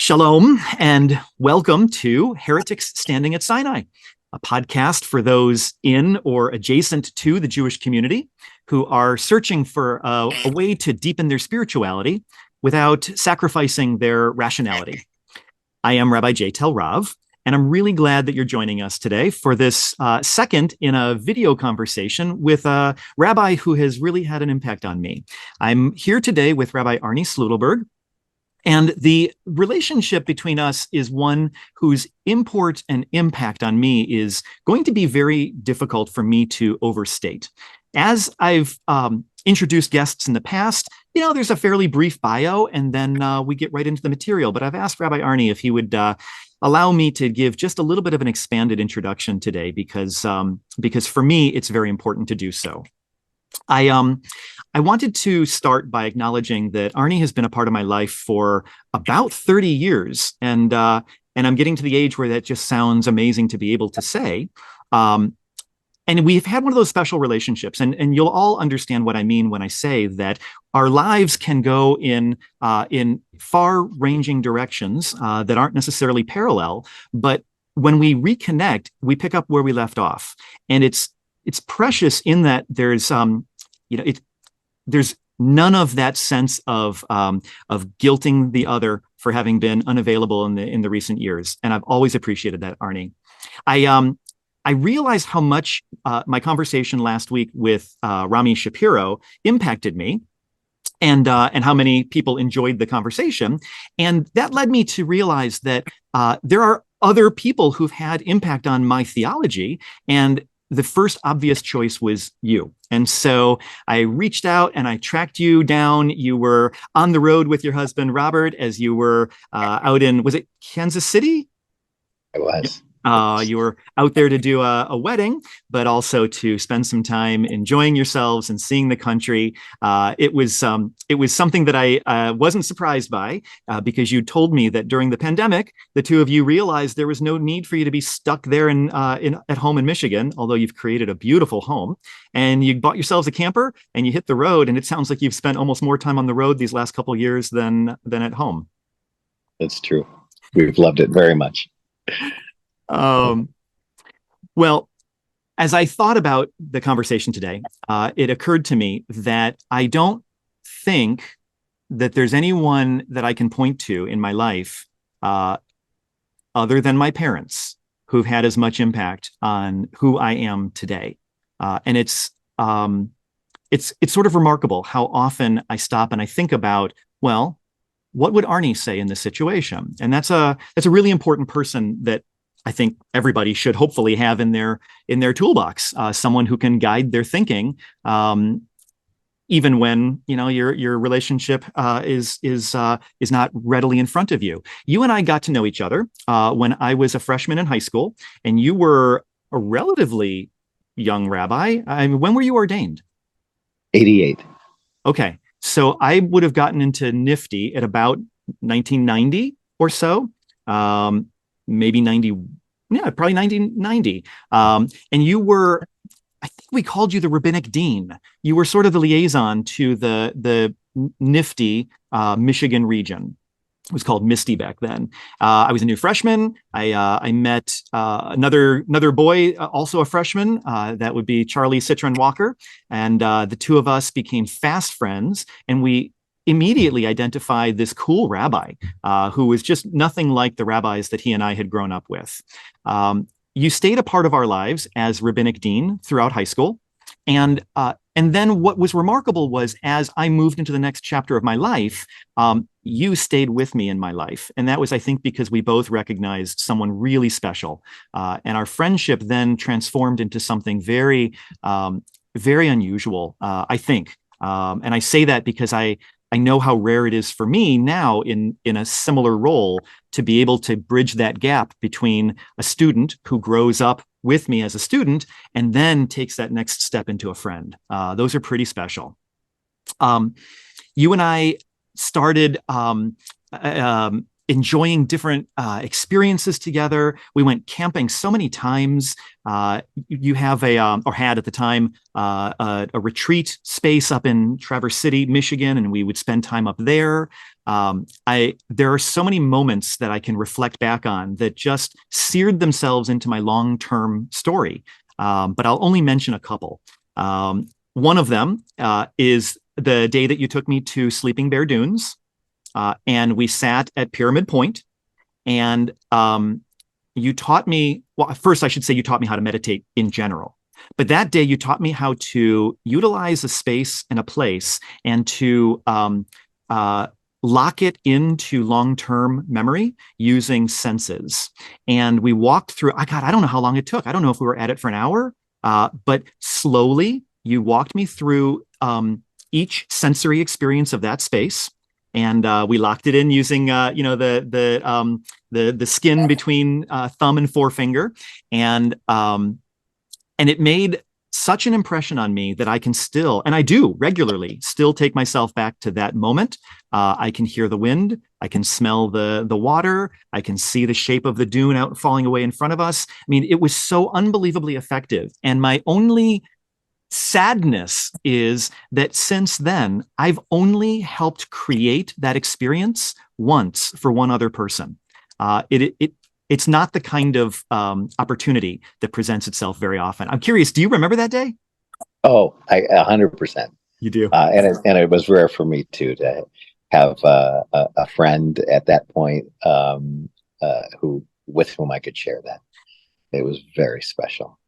Shalom and welcome to Heretics Standing at Sinai, a podcast for those in or adjacent to the Jewish community who are searching for a way to deepen their spirituality without sacrificing their rationality. I am Rabbi J. Tel Rav, and I'm really glad that you're joining us today for this second in a video conversation with a rabbi who has really had an impact on me. I'm here today with Rabbi Arnie Sleutelberg. And the relationship between us is one whose import and impact on me is going to be very difficult for me to overstate. As I've introduced guests in the past, there's a fairly brief bio, and then we get right into the material. But I've asked Rabbi Arnie if he would allow me to give just a little bit of an expanded introduction today, because for me, it's very important to do so. I wanted to start by acknowledging that Arnie has been a part of my life for about 30 years, and I'm getting to the age where that just sounds amazing to be able to say. And we've had one of those special relationships, and you'll all understand what I mean when I say that our lives can go in far-ranging directions that aren't necessarily parallel, but when we reconnect, we pick up where we left off, and it's precious in that there's none of that sense of guilting the other for having been unavailable in the recent years, and I've always appreciated that, Arnie. I realized how much my conversation last week with Rami Shapiro impacted me, and how many people enjoyed the conversation, and that led me to realize that there are other people who've had impact on my theology, and the first obvious choice was you. And so I reached out and I tracked you down. You were on the road with your husband, Robert, as you were out in, was it Kansas City? It was. You were out there to do a wedding, but also to spend some time enjoying yourselves and seeing the country. It was something that I wasn't surprised by, because you told me that during the pandemic, the two of you realized there was no need for you to be stuck there at home in Michigan, although you've created a beautiful home, and you bought yourselves a camper and you hit the road. And it sounds like you've spent almost more time on the road these last couple of years than at home. It's true. We've loved it very much. Well, as I thought about the conversation today, it occurred to me that I don't think that there's anyone that I can point to in my life, other than my parents, who've had as much impact on who I am today. And it's sort of remarkable how often I stop and I think about, well, what would Arnie say in this situation? And that's a really important person that I think everybody should hopefully have in their toolbox, someone who can guide their thinking, even when your relationship is not readily in front of you. You and I got to know each other when I was a freshman in high school, and you were a relatively young rabbi. When were you ordained? 88. Okay, so I would have gotten into Nifty at about 1990 or so. Maybe 90, probably 1990. And you were, I think we called you the rabbinic dean. You were sort of the liaison to the Nifty Michigan region. It was called Misty back then. I was a new freshman. I met another boy, also a freshman. That would be Charlie Citron Walker. And the two of us became fast friends, and we immediately identified this cool rabbi who was just nothing like the rabbis that he and I had grown up with. You stayed a part of our lives as rabbinic dean throughout high school. And then what was remarkable was, as I moved into the next chapter of my life, you stayed with me in my life. And that was, I think, because we both recognized someone really special. And our friendship then transformed into something very, very unusual, I think. And I say that because I know how rare it is for me now in a similar role to be able to bridge that gap between a student who grows up with me as a student and then takes that next step into a friend. Those are pretty special. You and I started enjoying different experiences together. We went camping so many times. You have or had at the time, a retreat space up in Traverse City, Michigan, and we would spend time up there. There are so many moments that I can reflect back on that just seared themselves into my long-term story. But I'll only mention a couple. One of them is the day that you took me to Sleeping Bear Dunes. And we sat at Pyramid Point, and you taught me, well, first I should say you taught me how to meditate in general. But that day you taught me how to utilize a space and a place and to lock it into long-term memory using senses. And we walked through, I don't know how long it took. I don't know if we were at it for an hour, but slowly you walked me through each sensory experience of that space. And we locked it in using, the skin between thumb and forefinger, and it made such an impression on me that I can still, and I do regularly, still take myself back to that moment. I can hear the wind, I can smell the water, I can see the shape of the dune out falling away in front of us. I mean, it was so unbelievably effective, and my only sadness is that since then, I've only helped create that experience once for one other person. It's not the kind of opportunity that presents itself very often. I'm curious, do you remember that day? Oh, 100%. You do. And it was rare for me too to have a friend at that point with whom I could share that. It was very special.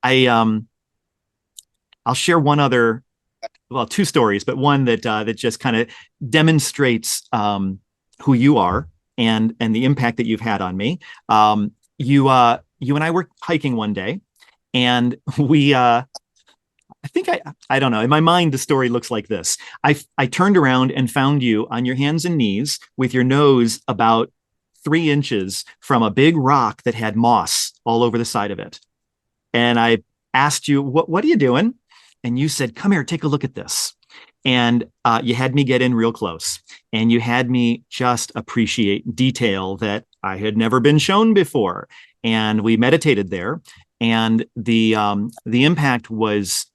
I'll share one other, well, two stories, but one that just kind of demonstrates who you are and the impact that you've had on me. You and I were hiking one day, and we I don't know. In my mind, the story looks like this. I turned around and found you on your hands and knees with your nose about 3 inches from a big rock that had moss all over the side of it. And I asked you, what are you doing? And you said, come here, take a look at this. And you had me get in real close, and you had me just appreciate detail that I had never been shown before. And we meditated there, and the impact was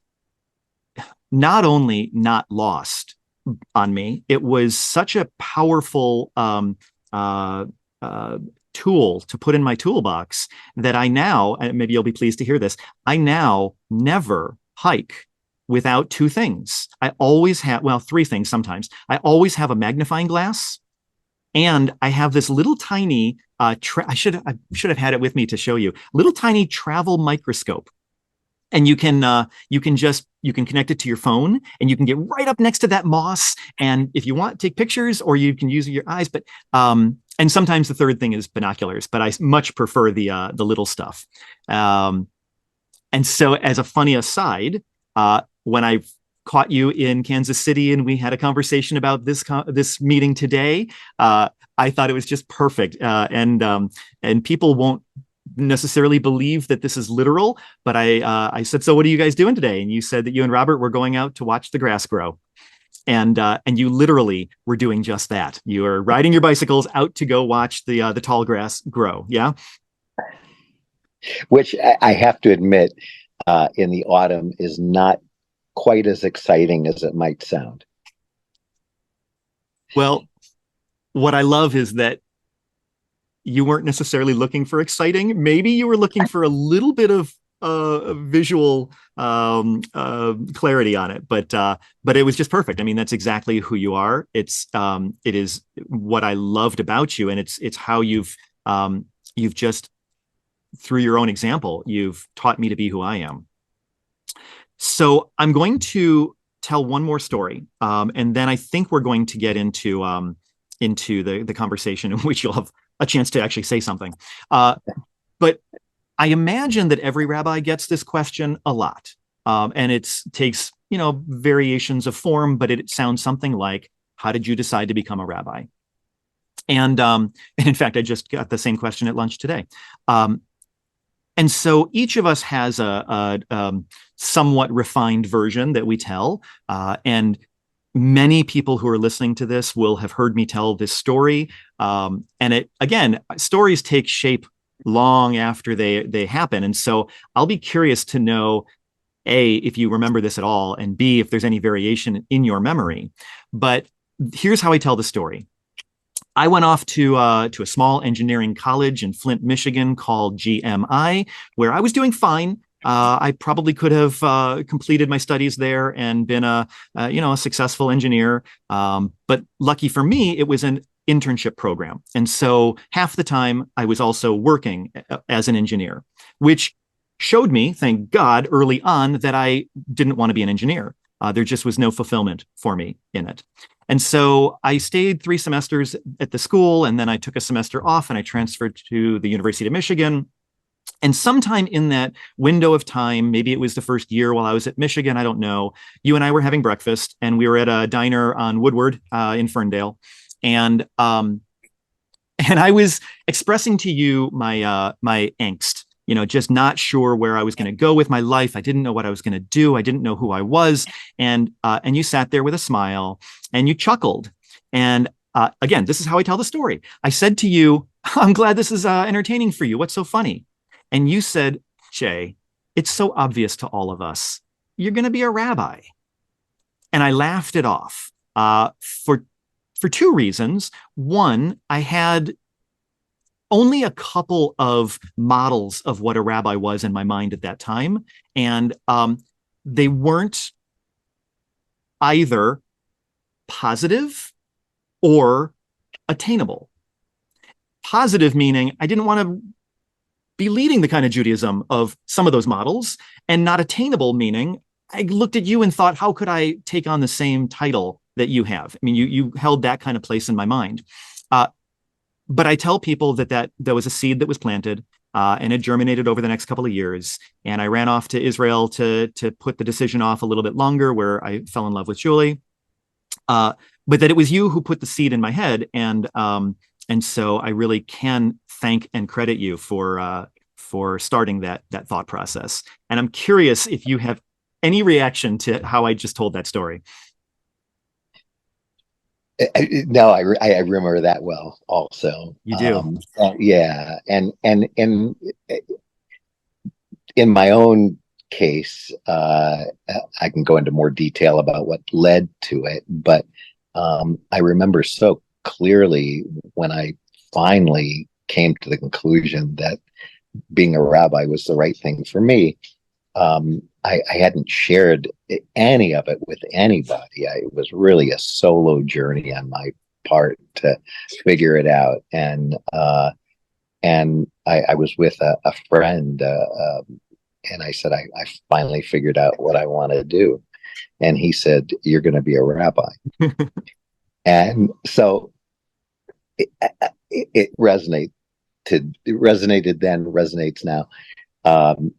not only not lost on me, it was such a powerful tool to put in my toolbox that I now, and maybe you'll be pleased to hear this, I now never hike without 2 things. I always have, well, 3 things sometimes. I always have a magnifying glass, and I have this little tiny, I should have had it with me to show you, little tiny travel microscope. And you can connect it to your phone, and you can get right up next to that moss. And if you want, take pictures, or you can use your eyes. But and sometimes the third thing is binoculars, but I much prefer the little stuff. And so, as a funny aside, when I caught you in Kansas City and we had a conversation about this meeting today, I thought it was just perfect. And people won't necessarily believe that this is literal, but I said, so what are you guys doing today? And you said that you and Robert were going out to watch the grass grow. And you literally were doing just that. You were riding your bicycles out to go watch the tall grass grow. Yeah. Which I have to admit, in the autumn is not quite as exciting as it might sound. Well, what I love is that you weren't necessarily looking for exciting. Maybe you were looking for a little bit of visual clarity on it, but it was just perfect. I mean, that's exactly who you are. It is what I loved about you, and it's how you've just, through your own example, you've taught me to be who I am. So I'm going to tell one more story, and then I think we're going to get into the conversation in which you'll have a chance to actually say something. But I imagine that every rabbi gets this question a lot, and it takes variations of form, but it sounds something like, "How did you decide to become a rabbi?" And in fact, I just got the same question at lunch today. And so each of us has a somewhat refined version that we tell. And many people who are listening to this will have heard me tell this story. And it, again, stories take shape long after they happen. And so I'll be curious to know, A, if you remember this at all, and B, if there's any variation in your memory. But here's how I tell the story. I went off to a small engineering college in Flint, Michigan called GMI, where I was doing fine. I probably could have completed my studies there and been a successful engineer. But lucky for me, it was an internship program, and so half the time I was also working as an engineer, which showed me, thank God, early on that I didn't want to be an engineer. There just was no fulfillment for me in it. And so I stayed 3 semesters at the school, and then I took a semester off and I transferred to the University of Michigan. And sometime in that window of time, maybe it was the first year while I was at Michigan, I don't know, you and I were having breakfast, and we were at a diner on Woodward in Ferndale. And and I was expressing to you my angst, just not sure where I was going to go with my life. I didn't know what I was going to do. I didn't know who I was. And you sat there with a smile and you chuckled. And again, this is how I tell the story. I said to you, I'm glad this is entertaining for you. What's so funny? And you said, Jay, it's so obvious to all of us. You're going to be a rabbi. And I laughed it off for 2 reasons. One, I had only a couple of models of what a rabbi was in my mind at that time. And they weren't either positive or attainable. Positive meaning I didn't want to be leading the kind of Judaism of some of those models, and not attainable meaning I looked at you and thought, how could I take on the same title that you have? I mean, you held that kind of place in my mind. But I tell people that there was a seed that was planted, and it germinated over the next couple of years. And I ran off to Israel to put the decision off a little bit longer, where I fell in love with Julie. But that it was you who put the seed in my head, and so I really can thank and credit you for starting that thought process. And I'm curious if you have any reaction to how I just told that story. No, I remember that well also. You do. Yeah. And in my own case, I can go into more detail about what led to it, but I remember so clearly when I finally came to the conclusion that being a rabbi was the right thing for me. I hadn't shared any of it with anybody. It was really a solo journey on my part to figure it out. And I was with a friend, and I said, I finally figured out what I want to do. And he said, you're going to be a rabbi. And so it resonated then, resonates now.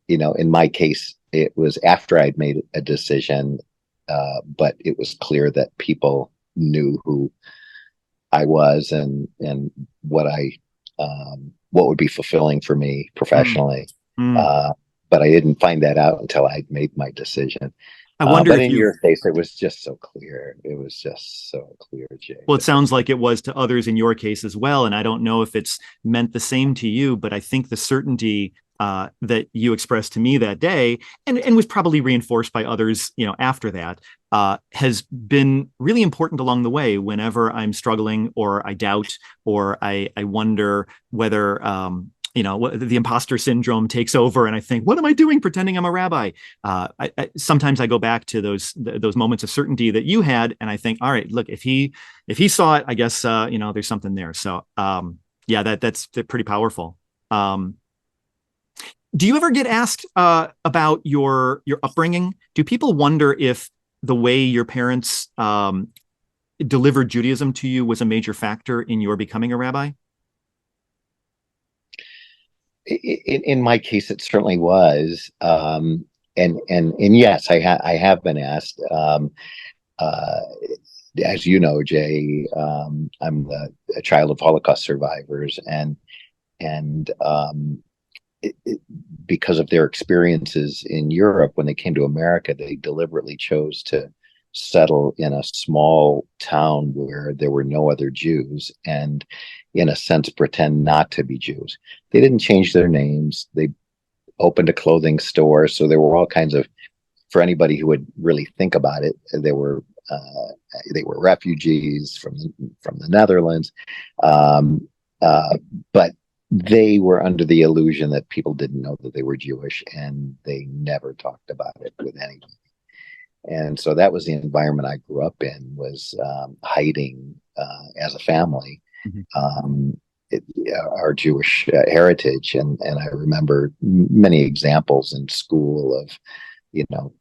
In my case, it was after I'd made a decision, but it was clear that people knew who I was and what what would be fulfilling for me professionally. But I didn't find that out until I'd made my decision. I wonder but if in you. your case, it was just so clear. It was just so clear, Jay. Well, it sounds like it was to others in your case as well. And I don't know if it's meant the same to you, but I think the certainty that you expressed to me that day, and was probably reinforced by others, after that, has been really important along the way. Whenever I'm struggling, or I doubt, or I wonder whether the imposter syndrome takes over, and I think, what am I doing pretending I'm a rabbi? Sometimes I go back to those moments of certainty that you had, and I think, all right, look, if he saw it, I guess there's something there. So yeah, that's pretty powerful. Do you ever get asked about your upbringing? Do people wonder if the way your parents delivered Judaism to you was a major factor in your becoming a rabbi? In my case, it certainly was, and yes, I have been asked. As you know, Jay, I'm a child of Holocaust survivors, and because of their experiences in Europe, when they came to America, they deliberately chose to settle in a small town where there were no other Jews and, in a sense, pretend not to be Jews. They didn't change their names. They opened a clothing store. So there were all kinds of, for anybody who would really think about it, they were refugees from the Netherlands, but they were under the illusion that people didn't know that they were Jewish, and they never talked about it with anyone. And so that was the environment I grew up in, was hiding as a family Mhm. um, our Jewish heritage. And I remember many examples in school of, you know,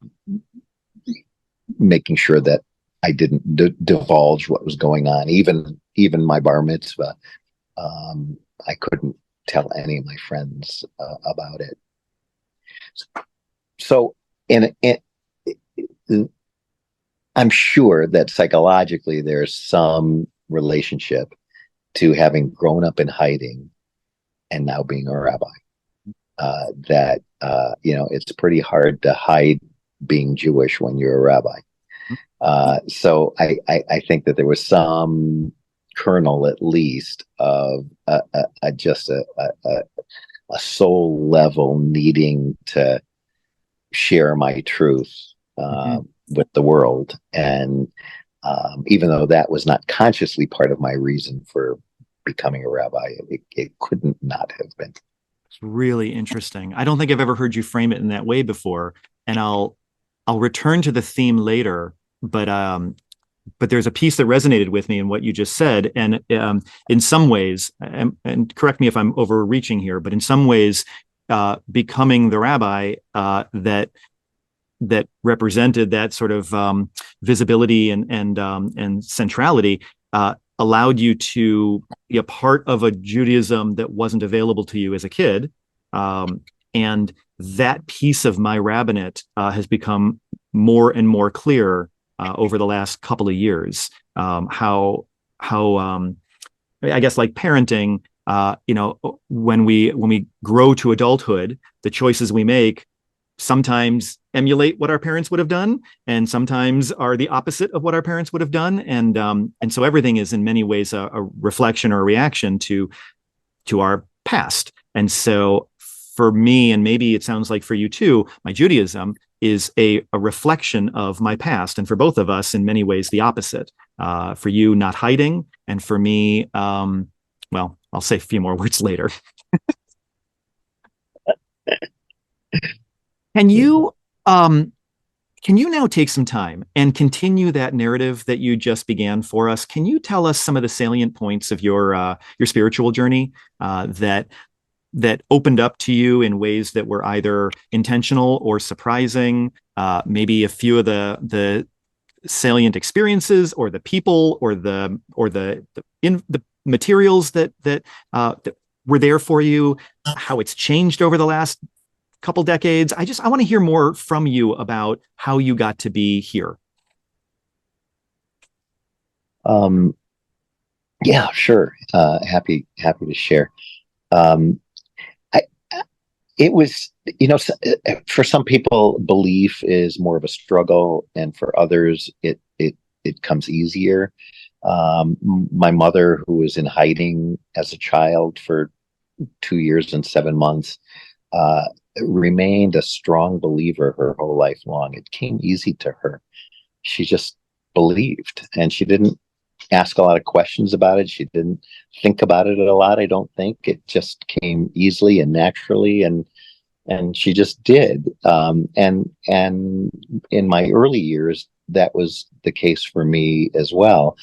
making sure that I didn't divulge what was going on. Even my bar mitzvah, I couldn't tell any of my friends about it. So, I'm sure that psychologically there's some relationship to having grown up in hiding and now being a rabbi. It's pretty hard to hide being Jewish when you're a rabbi. So I think that there was some kernel, at least, of just a soul level needing to share my truth with the world. And even though that was not consciously part of my reason for becoming a rabbi, it couldn't not have been. It's really interesting. I don't think I've ever heard you frame it in that way before, and I'll return to the theme later. But there's a piece that resonated with me in what you just said, and in some ways, and correct me if I'm overreaching here, but in some ways, becoming the rabbi that represented that sort of visibility and centrality allowed you to be a part of a Judaism that wasn't available to you as a kid, and that piece of my rabbinate has become more and more clear over the last couple of years. How I guess, like parenting, when we grow to adulthood, the choices we make sometimes emulate what our parents would have done, and sometimes are the opposite of what our parents would have done, and so everything is in many ways a reflection or a reaction to our past. And so for me, and maybe it sounds like for you too, my Judaism is a reflection of my past, and for both of us, in many ways, the opposite. For you, not hiding, and for me, well, I'll say a few more words later. Can you now take some time and continue that narrative that you just began for us? Can you tell us some of the salient points of your spiritual journey that opened up to you in ways that were either intentional or surprising? Maybe a few of the salient experiences, or the people, or the materials that were there for you, how it's changed over the last couple decades. I want to hear more from you about how you got to be here. Yeah, sure. Happy to share. It was, for some people, belief is more of a struggle, and for others, it comes easier. My mother, who was in hiding as a child for 2 years and 7 months, remained a strong believer her whole life long. It came easy to her. She just believed, and she didn't ask a lot of questions about it. She didn't think about it a lot, I don't think. It just came easily and naturally, and she just did. And in my early years, that was the case for me as well.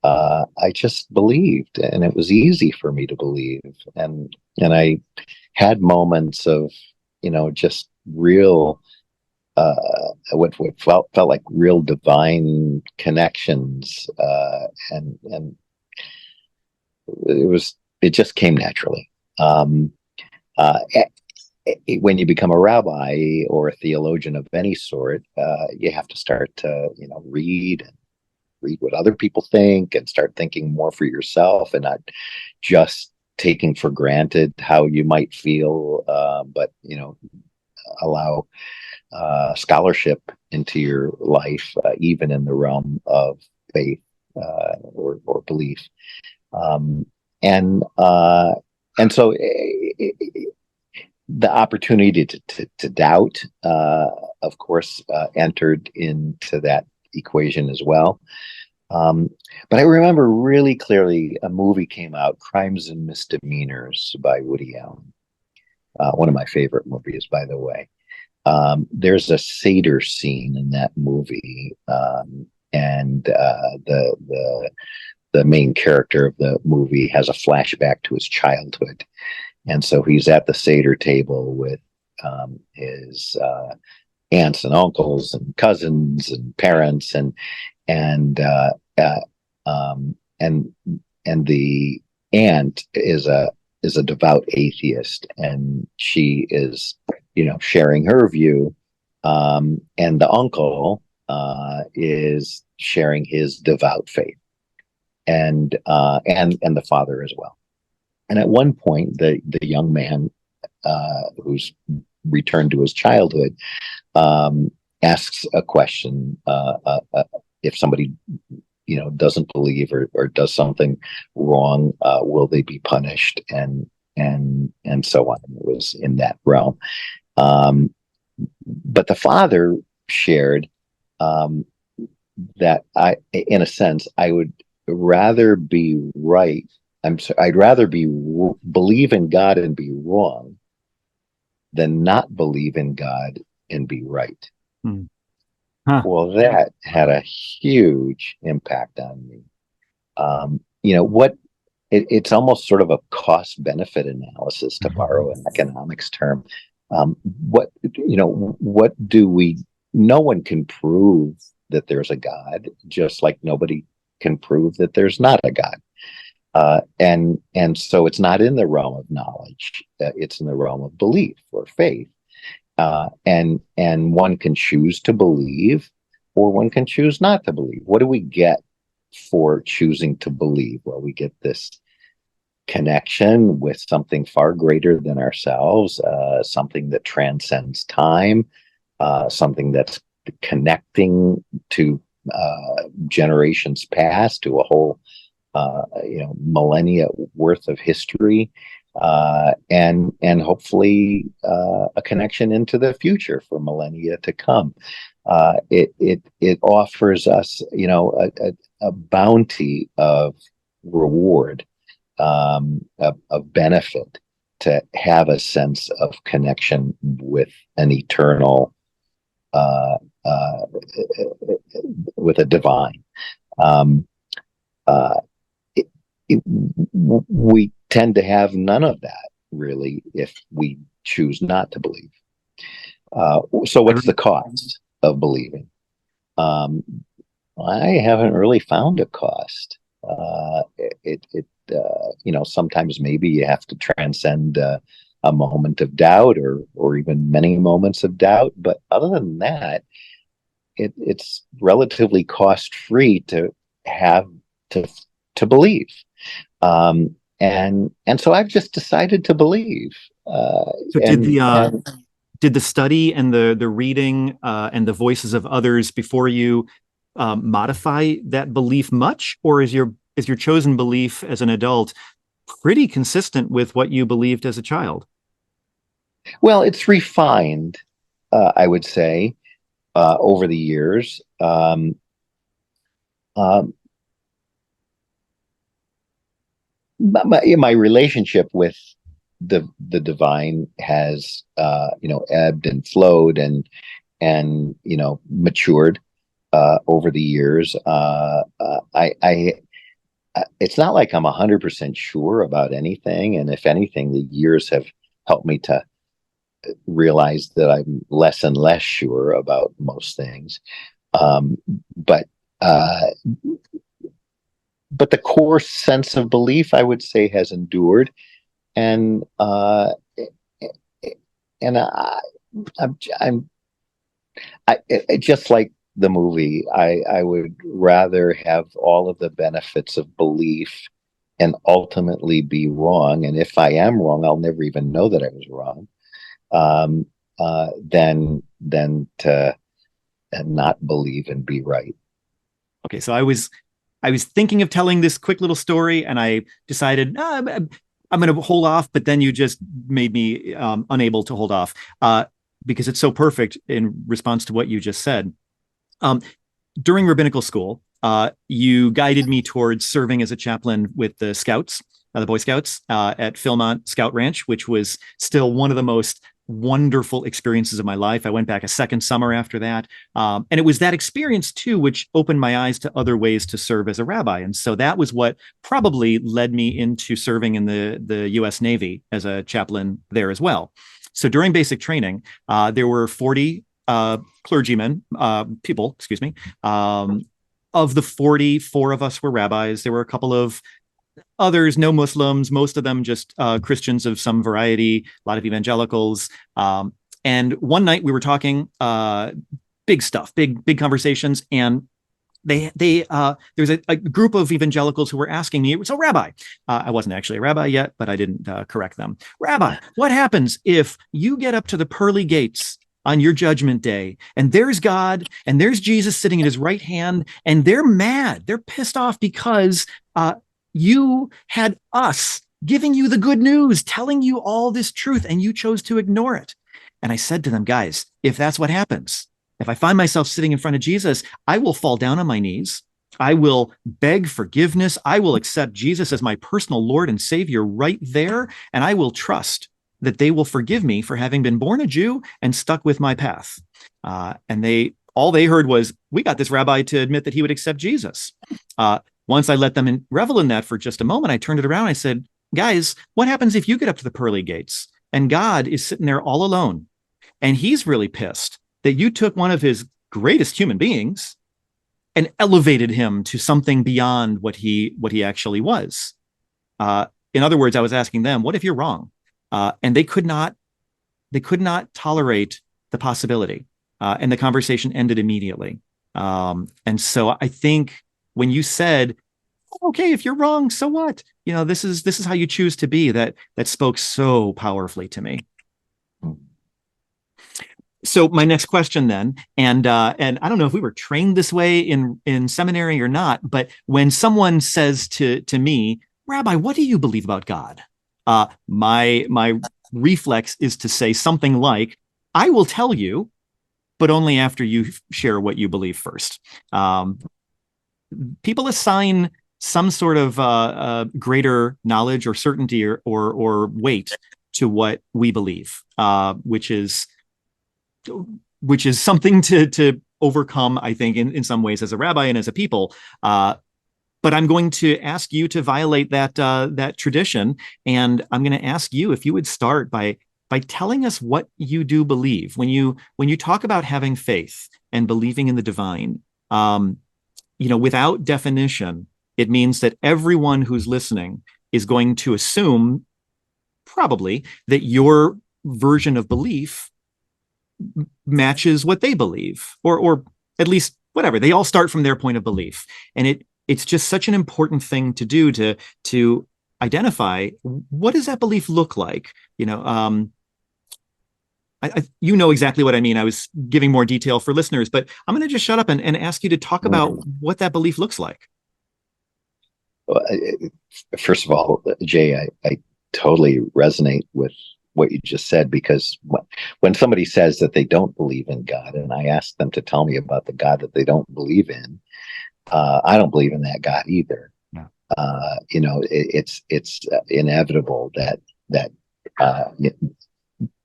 I just believed, and it was easy for me to believe. And I had moments of, just real, what felt like real divine connections, and it just came naturally. When you become a rabbi or a theologian of any sort, you have to start to, read what other people think, and start thinking more for yourself, and not just taking for granted how you might feel, but allow scholarship into your life, even in the realm of faith or belief. Um, and and so the opportunity to doubt, of course, entered into that equation as well. Um, but I remember really clearly a movie came out, Crimes and Misdemeanors by Woody Allen. One of my favorite movies, by the way. There's a Seder scene in that movie, and the main character of the movie has a flashback to his childhood, and so he's at the Seder table with his aunts and uncles and cousins and parents, and uh, and the aunt is a devout atheist, and she is, sharing her view, and the uncle is sharing his devout faith, and the father as well. And at one point, the young man who's returned to his childhood asks a question: if somebody doesn't believe or does something wrong, will they be punished, and so on. It was in that realm. But the father shared that in a sense, I would rather be right. I'd rather believe in God and be wrong than not believe in God and be right. Hmm. Huh. Well, that had a huge impact on me. What it's almost sort of a cost benefit analysis, to borrow an economics term. What do we? No one can prove that there's a God, just like nobody can prove that there's not a God. And so it's not in the realm of knowledge. It's in the realm of belief or faith. And one can choose to believe, or one can choose not to believe. What do we get for choosing to believe? Well, we get this connection with something far greater than ourselves, something that transcends time, something that's connecting to generations past, to a whole millennia worth of history, and hopefully a connection into the future for millennia to come. It offers us, a bounty of reward, of benefit, to have a sense of connection with an eternal, with a divine. Uh, we tend to have none of that, really, if we choose not to believe. So what's the cost of believing? I haven't really found a cost. Sometimes maybe you have to transcend a moment of doubt, or even many moments of doubt. But other than that, it's relatively cost-free to have to believe. And so I've just decided to believe. So did the study and the reading and the voices of others before you modify that belief much, or is your chosen belief as an adult pretty consistent with what you believed as a child? Well, it's refined, I would say, over the years. My relationship with the divine has ebbed and flowed and matured over the years. I it's not like I'm 100% sure about anything, and if anything, the years have helped me to realize that I'm less and less sure about most things. But the core sense of belief, I would say, has endured, and I'm just like the movie. I would rather have all of the benefits of belief and ultimately be wrong. And if I am wrong, I'll never even know that I was wrong. than to not believe and be right. Okay, so I was thinking of telling this quick little story, and I decided I'm going to hold off. But then you just made me unable to hold off because it's so perfect in response to what you just said. Um, During rabbinical school, you guided me towards serving as a chaplain with the Scouts, the Boy Scouts at Philmont Scout Ranch, which was still one of the most wonderful experiences of my life. I went back a second summer after that. And it was that experience, too, which opened my eyes to other ways to serve as a rabbi. And so that was what probably led me into serving in the U.S. Navy as a chaplain there as well. So during basic training, there were 40 clergymen, people, excuse me. Of the 40, 4 of us were rabbis. There were a couple of others, no Muslims, most of them just Christians of some variety, a lot of evangelicals. And one night we were talking big stuff, big conversations. And there was a group of evangelicals who were asking me, so Rabbi, I wasn't actually a rabbi yet, but I didn't correct them. Rabbi, what happens if you get up to the pearly gates on your judgment day, and there's God, and there's Jesus sitting at his right hand, and they're mad, they're pissed off because you had us giving you the good news, telling you all this truth, and you chose to ignore it. And I said to them, guys, if that's what happens, if I find myself sitting in front of Jesus, I will fall down on my knees. I will beg forgiveness. I will accept Jesus as my personal Lord and Savior right there. And I will trust that they will forgive me for having been born a Jew and stuck with my path. And all they heard was, we got this rabbi to admit that he would accept Jesus. Once I let them revel in that for just a moment, I turned it around. I said, guys, what happens if you get up to the pearly gates and God is sitting there all alone and he's really pissed that you took one of his greatest human beings and elevated him to something beyond what he actually was? In other words, I was asking them, what if you're wrong? And they could not tolerate the possibility. And the conversation ended immediately. And so I think when you said, okay, if you're wrong, so what? This is how you choose to be, that spoke so powerfully to me. So my next question then, and I don't know if we were trained this way in seminary or not, but when someone says to me, Rabbi, what do you believe about God? My reflex is to say something like, I will tell you, but only after you share what you believe first. People assign some sort of greater knowledge or certainty or weight to what we believe, which is something to overcome, I think, in some ways as a rabbi and as a people. But I'm going to ask you to violate that tradition, and I'm going to ask you if you would start by telling us what you do believe when you talk about having faith and believing in the divine. Without definition, it means that everyone who's listening is going to assume probably that your version of belief matches what they believe, or at least whatever. They all start from their point of belief, and it's just such an important thing to do to identify, what does that belief look like? You know exactly what I mean. I was giving more detail for listeners, but I'm going to just shut up and ask you to talk about what that belief looks like. Well, first of all, Jay, I totally resonate with what you just said, because when somebody says that they don't believe in God, and I ask them to tell me about the God that they don't believe in, I don't believe in that God either. No. It's inevitable that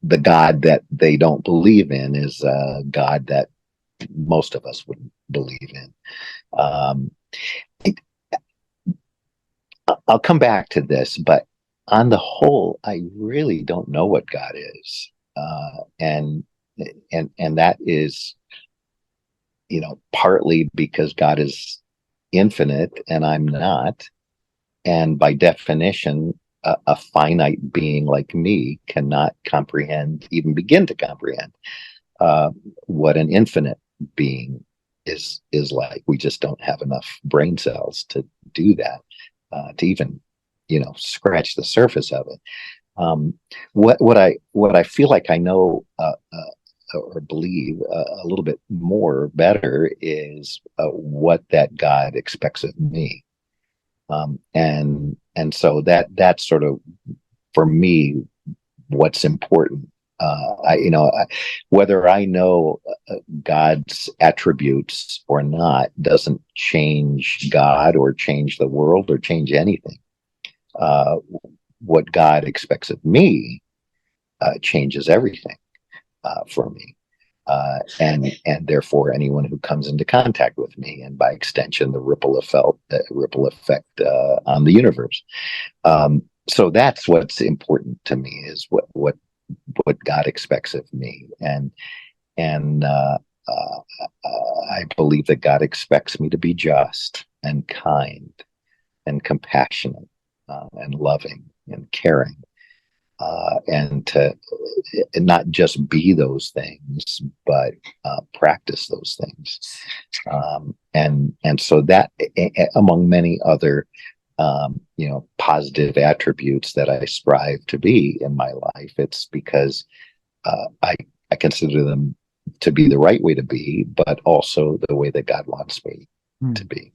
the God that they don't believe in is a God that most of us would believe in. I'll come back to this, but on the whole, I really don't know what God is, and that is, partly because God is infinite and I'm not, and by definition, a finite being like me cannot even begin to comprehend what an infinite being is like. We just don't have enough brain cells to do that, to even scratch the surface of it. Um, what I feel like I know or believe a little bit more better is what that God expects of me, and so that's sort of for me what's important. Whether I know God's attributes or not doesn't change God or change the world or change anything. Uh, what God expects of me changes everything for me. And therefore anyone who comes into contact with me, and by extension the ripple effect on the universe. So that's what's important to me, is what God expects of me, and I believe that God expects me to be just and kind and compassionate and loving and caring, and not just be those things, but practice those things. And so that, among many other, positive attributes that I strive to be in my life, it's because I consider them to be the right way to be, but also the way that God wants me to be.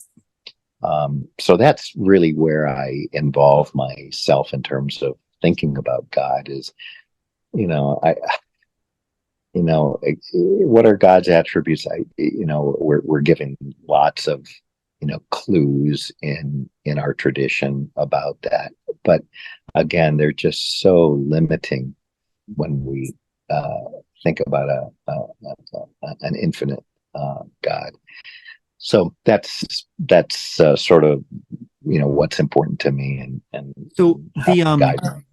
So that's really where I involve myself in terms of thinking about God. Is what are God's attributes? We're given lots of clues in our tradition about that, but again, they're just so limiting when we think about an infinite God. So that's sort of what's important to me, and So how the guide me.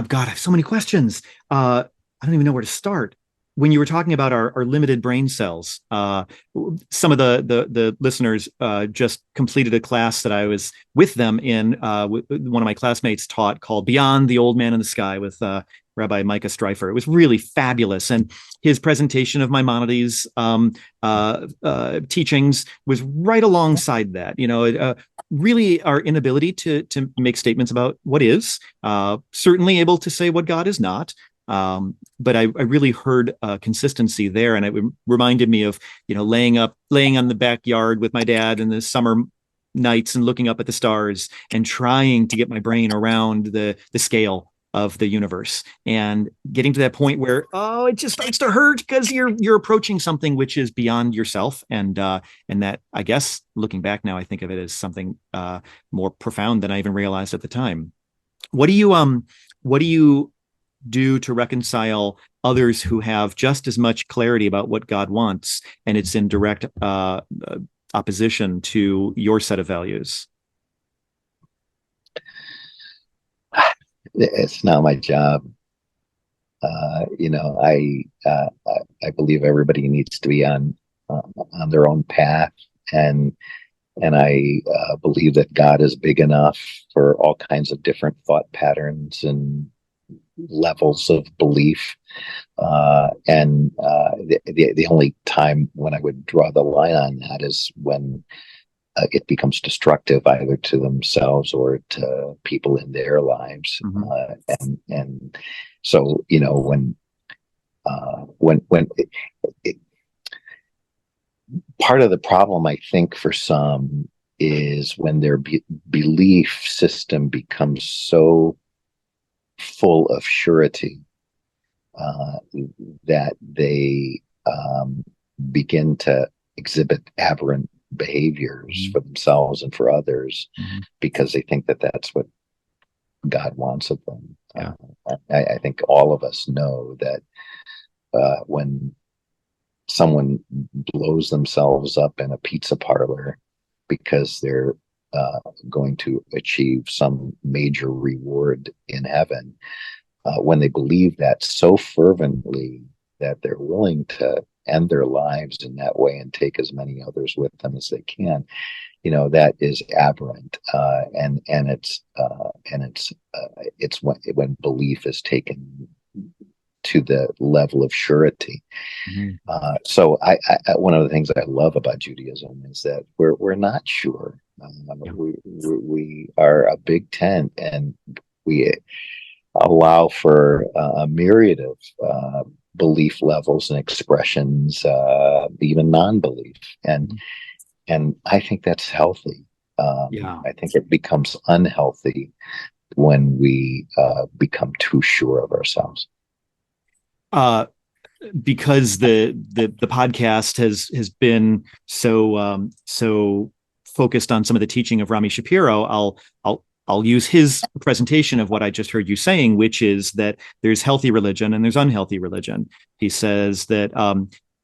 God, I have so many questions. I don't even know where to start. When you were talking about our limited brain cells, some of the listeners just completed a class that I was with them in. One of my classmates taught, called "Beyond the Old Man in the Sky" with Rabbi Micah Streifer. It was really fabulous, and his presentation of Maimonides' teachings was right alongside that. Really our inability to make statements about what is, certainly able to say what God is not. But I really heard consistency there, and it reminded me of laying on the backyard with my dad in the summer nights and looking up at the stars and trying to get my brain around the scale of the universe, and getting to that point where it just starts to hurt because you're approaching something which is beyond yourself, and that, I guess, looking back now, I think of it as something more profound than I even realized at the time. What do you do to reconcile others who have just as much clarity about what God wants, and it's in direct opposition to your set of values? It's not my job. I believe everybody needs to be on their own path, and I believe that God is big enough for all kinds of different thought patterns and levels of belief. The only time when I would draw the line on that is when it becomes destructive, either to themselves or to people in their lives. Mm-hmm. And so when part of the problem, I think, for some is when their belief system becomes so full of surety that they begin to exhibit aberrant behaviors for themselves and for others, because they think that that's what God wants of them. Yeah. I think all of us know that when someone blows themselves up in a pizza parlor because they're going to achieve some major reward in heaven, when they believe that so fervently that they're willing to end their lives in that way and take as many others with them as they can, that is aberrant, and it's when belief is taken to the level of surety. So I one of the things I love about Judaism is that we're not sure. We are a big tent, and we allow for a myriad of belief levels and expressions, even non-belief, and I think that's healthy. Yeah. I think it becomes unhealthy when we become too sure of ourselves. Uh, because the podcast has been so focused on some of the teaching of Rami Shapiro, I'll use his presentation of what I just heard you saying, which is that there's healthy religion and there's unhealthy religion. He says that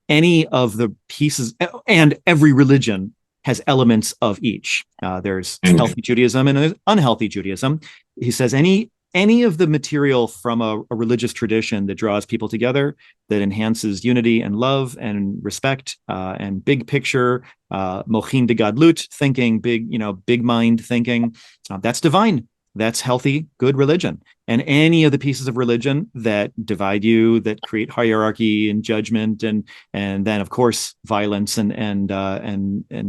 any of the pieces and every religion has elements of each. There's healthy Judaism and there's unhealthy Judaism. He says any of the material from a religious tradition that draws people together, that enhances unity and love and respect and big picture, mochin de gadlut thinking, big mind thinking, that's divine. That's healthy, good religion. And any of the pieces of religion that divide you, that create hierarchy and judgment, and then of course violence and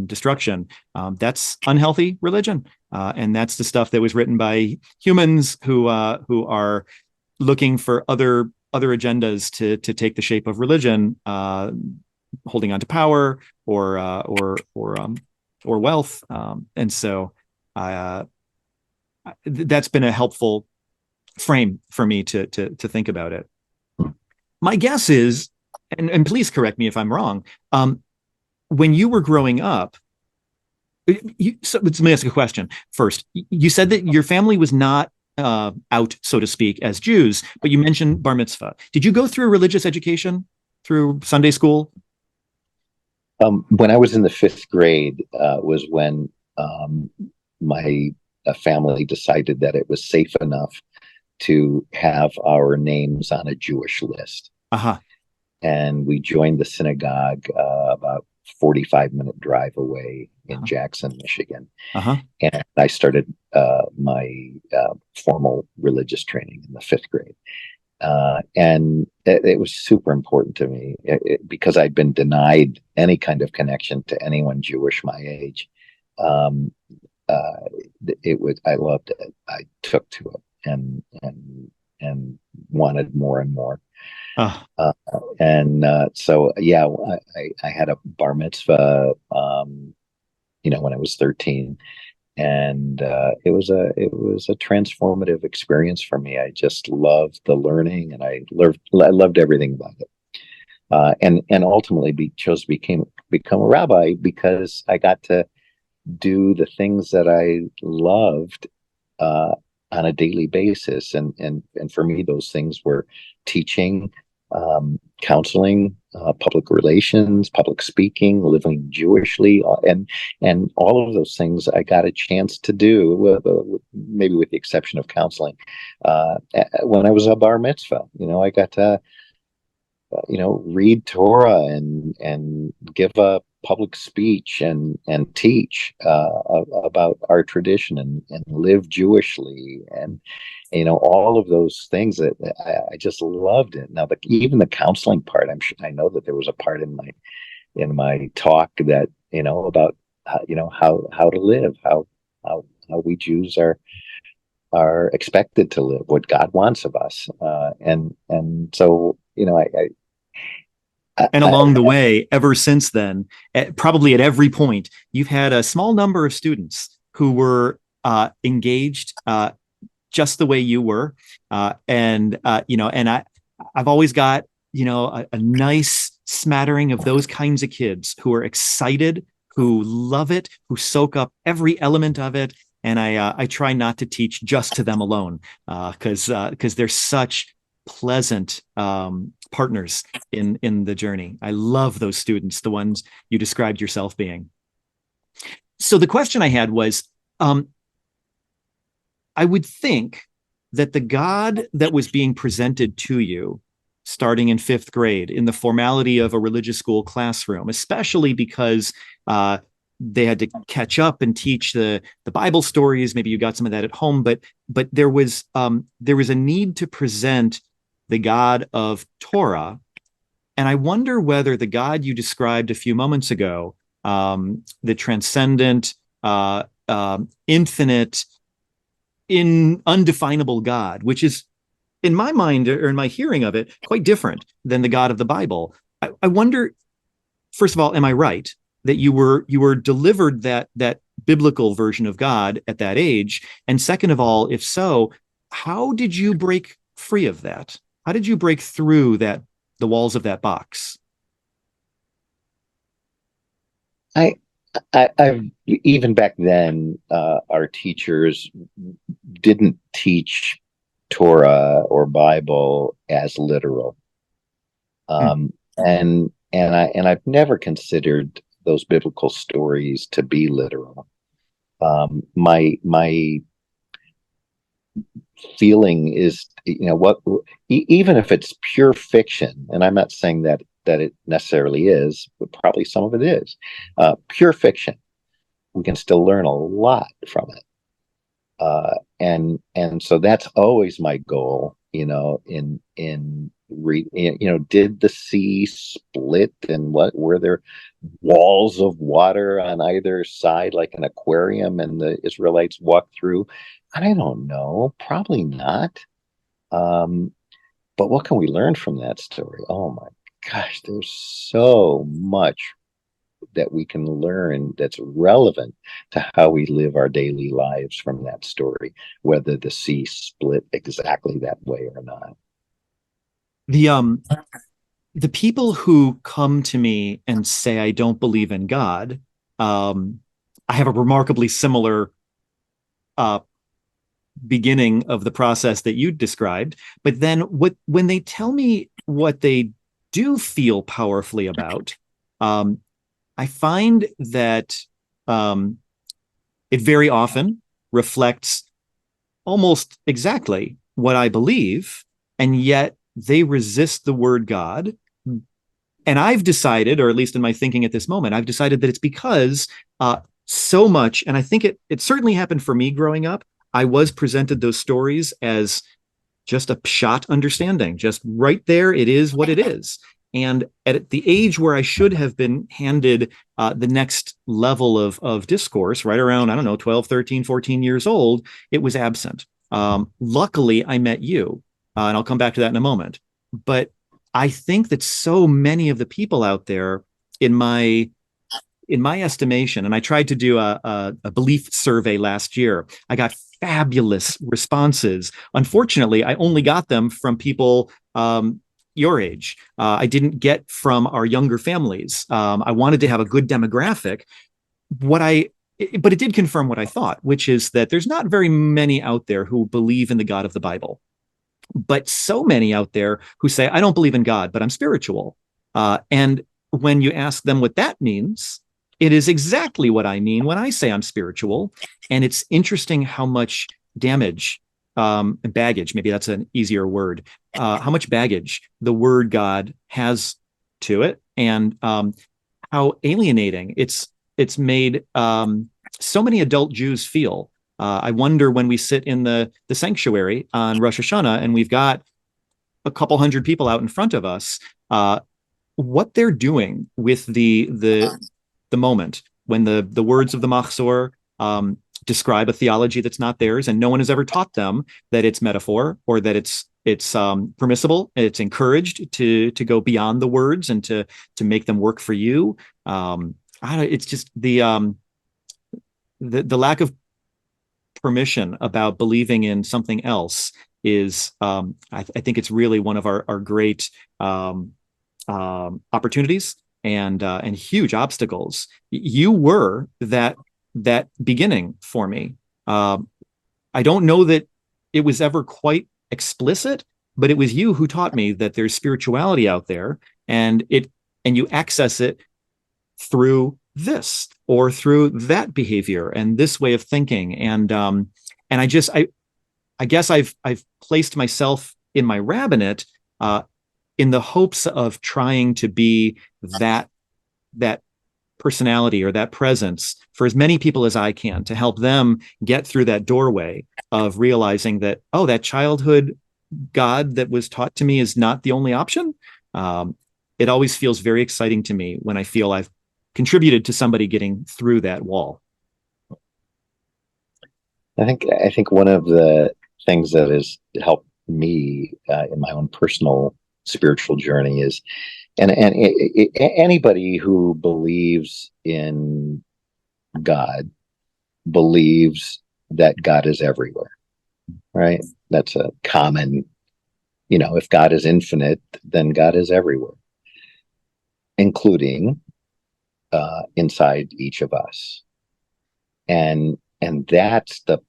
destruction, that's unhealthy religion. And that's the stuff that was written by humans who are looking for other agendas to take the shape of religion, holding on to power or wealth, and so that's been a helpful frame for me to think about it. My guess is, and please correct me if I'm wrong, when you were growing up, so let me ask a question first. You said that your family was not out, so to speak, as Jews, but you mentioned bar mitzvah. Did you go through a religious education through Sunday school? When I was in the fifth grade, was when my family decided that it was safe enough to have our names on a Jewish list. Uh-huh. And we joined the synagogue about 45-minute drive away in Jackson, Michigan. Uh-huh. And I started my formal religious training in the fifth grade. And it was super important to me because I'd been denied any kind of connection to anyone Jewish my age. I loved it. I took to it and wanted more and more. So yeah, I had a bar mitzvah, when I was 13, and it was a transformative experience for me. I just loved the learning, and I loved everything about it. And ultimately chose to become a rabbi because I got to do the things that I loved on a daily basis, and for me, those things were teaching, counseling, public relations, public speaking, living Jewishly, and all of those things I got a chance to do, maybe with the exception of counseling, when I was a bar mitzvah. I got to read Torah and give a public speech and teach about our tradition and live Jewishly, and all of those things that I just loved it. Now, even the counseling part, I know that there was a part in my talk that about how to live, how we Jews are expected to live, what God wants of us, and so and along the way, ever since then, probably at every point, you've had a small number of students who were engaged just the way you were, and I've always got a nice smattering of those kinds of kids who are excited, who love it, who soak up every element of it, and I try not to teach just to them alone, because they're such pleasant partners in the journey. I love those students, the ones you described yourself being. So the question I had was, I would think that the God that was being presented to you starting in fifth grade in the formality of a religious school classroom, especially because they had to catch up and teach the Bible stories. Maybe you got some of that at home, but there was a need to present the God of Torah. And I wonder whether the God you described a few moments ago, the transcendent, infinite, undefinable God, which is in my mind or in my hearing of it, quite different than the God of the Bible. I wonder, first of all, am I right that you were delivered that biblical version of God at that age? And second of all, if so, how did you break free of that? How did you break through the walls of that box? I, I've even back then, our teachers didn't teach Torah or Bible as literal, Hmm. and I've never considered those biblical stories to be literal. My feeling is, what, even if it's pure fiction, and I'm not saying that it necessarily is, but probably some of it is pure fiction. We can still learn a lot from it, and so that's always my goal. Did the sea split, and what were there walls of water on either side, like an aquarium, and the Israelites walked through? I don't know, probably not. Um, but what can we learn from that story? Oh my gosh, there's so much that we can learn that's relevant to how we live our daily lives from that story, whether the sea split exactly that way or not. The the people who come to me and say I don't believe in God, um, I have a remarkably similar uh, beginning of the process that you described. But then when they tell me what they do feel powerfully about, um, I find that um, it very often reflects almost exactly what I believe, and yet they resist the word God. And I've decided, or at least in my thinking at this moment, I've decided that it's because so much, and I think it certainly happened for me growing up. I was presented those stories as just a shot understanding, just right there. It is what it is. And at the age where I should have been handed the next level of discourse, right around, I don't know, 12, 13, 14 years old, it was absent. Luckily, I met you, and I'll come back to that in a moment. But I think that so many of the people out there, in my in my estimation, and I tried to do a belief survey last year, I got fabulous responses. Unfortunately, I only got them from people your age. I didn't get from our younger families. I wanted to have a good demographic. What I but it did confirm what I thought, which is that there's not very many out there who believe in the God of the Bible, but so many out there who say, I don't believe in God, but I'm spiritual. And when you ask them what that means, it is exactly what I mean when I say I'm spiritual. And it's interesting how much damage, baggage, maybe that's an easier word, how much baggage the word God has to it, and how alienating it's made so many adult Jews feel. I wonder when we sit in the sanctuary on Rosh Hashanah and we've got a couple hundred people out in front of us, what they're doing with the moment when the words of the Machzor describe a theology that's not theirs, and no one has ever taught them that it's metaphor or that it's permissible. It's encouraged to go beyond the words and to make them work for you. It's just the lack of permission about believing in something else is I think it's really one of our great opportunities and huge obstacles. You were that beginning for me. I don't know that it was ever quite explicit, but it was you who taught me that there's spirituality out there, and you access it through this or through that behavior and this way of thinking. And I guess I've placed myself in my rabbinate in the hopes of trying to be that personality or that presence for as many people as I can, to help them get through that doorway of realizing that, oh, that childhood God that was taught to me is not the only option. It always feels very exciting to me when I feel I've contributed to somebody getting through that wall. I think one of the things that has helped me in my own personal spiritual journey is, anybody who believes in God believes that God is everywhere, right? That's a common, if God is infinite, then God is everywhere, including inside each of us. And that's the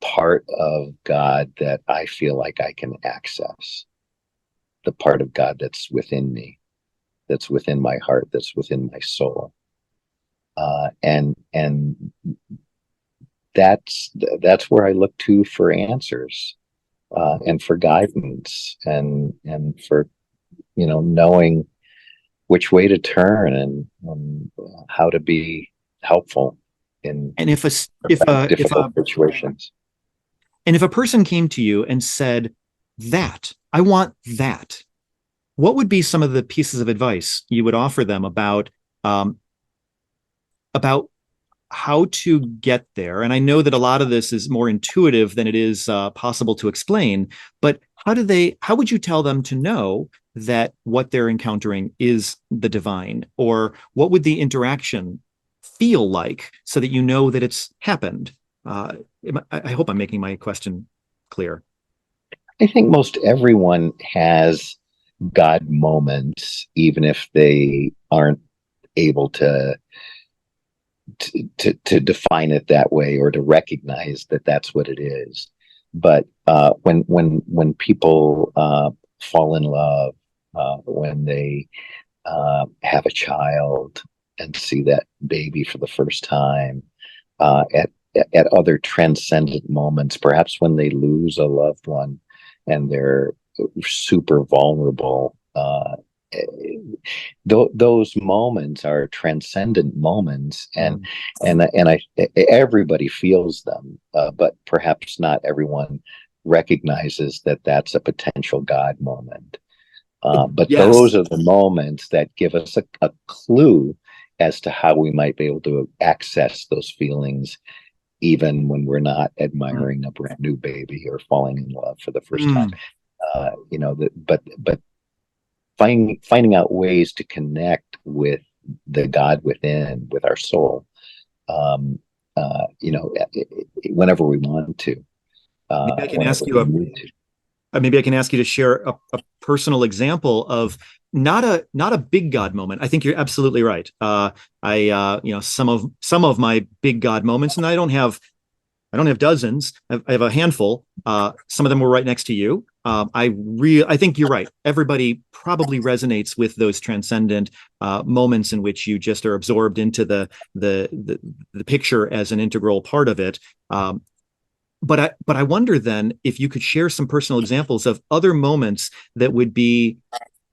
part of God that I feel like I can access. The part of God that's within me, that's within my heart, that's within my soul. And that's where I look to for answers, and for guidance, and for knowing which way to turn, and how to be helpful in And if difficult a situations. and if a person came to you and said, that I want that, what would be some of the pieces of advice you would offer them about how to get there? And I know that a lot of this is more intuitive than it is possible to explain, but how would you tell them to know that what they're encountering is the divine? Or what would the interaction feel like so that you know that it's happened? I hope I'm making my question clear. I think most everyone has God moments, even if they aren't able to define it that way, or to recognize that that's what it is. But when people fall in love, when they have a child and see that baby for the first time, at other transcendent moments, perhaps when they lose a loved one and they're super vulnerable. Those moments are transcendent moments, and everybody feels them, but perhaps not everyone recognizes that that's a potential God moment. But Yes. those are the moments that give us a clue as to how we might be able to access those feelings, even when we're not admiring a brand new baby or falling in love for the first time. But finding out ways to connect with the God within, with our soul, whenever we want to, Maybe I can whenever ask you we a need to. maybe I can ask you to share a personal example of not a big God moment. I think you're absolutely right. I some of my big God moments, and I don't have dozens. I have a handful. Some of them were right next to you. I think you're right. Everybody probably resonates with those transcendent moments in which you just are absorbed into the picture as an integral part of it. But I wonder then if you could share some personal examples of other moments that would be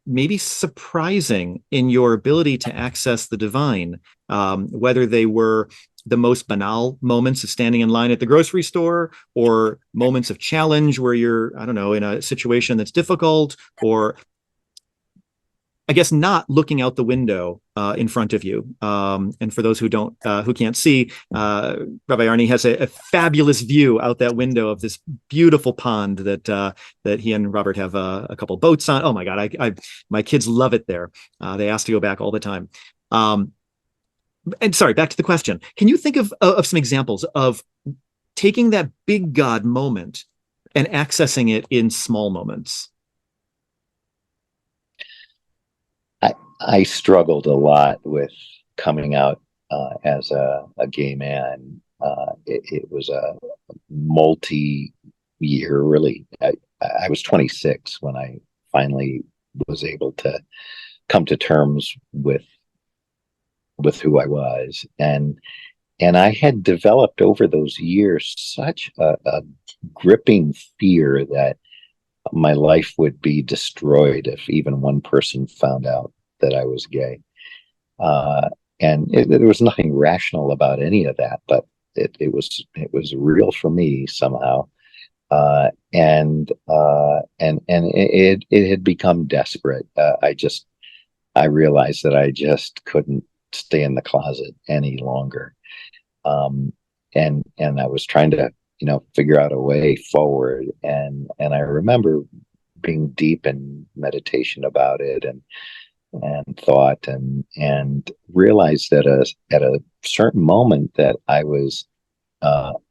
maybe surprising in your ability to access the divine, whether they were the most banal moments of standing in line at the grocery store, or moments of challenge where you're, I don't know, in a situation that's difficult, or I guess not looking out the window in front of you. And for those who can't see, Rabbi Arnie has a fabulous view out that window of this beautiful pond that he and Robert have a couple boats on. Oh my God, my kids love it there. They ask to go back all the time. And sorry, back to the question. Can you think of some examples of taking that big God moment and accessing it in small moments? I struggled a lot with coming out as a gay man. It was a multi-year, really. I was 26 when I finally was able to come to terms with who I was, and I had developed over those years such a gripping fear that my life would be destroyed if even one person found out that I was gay. And there was nothing rational about any of that, but it was real for me somehow. And it had become desperate. I realized that I just couldn't stay in the closet any longer. And I was trying to figure out a way forward. And I remember being deep in meditation about it, and thought, and realized that at a certain moment that I was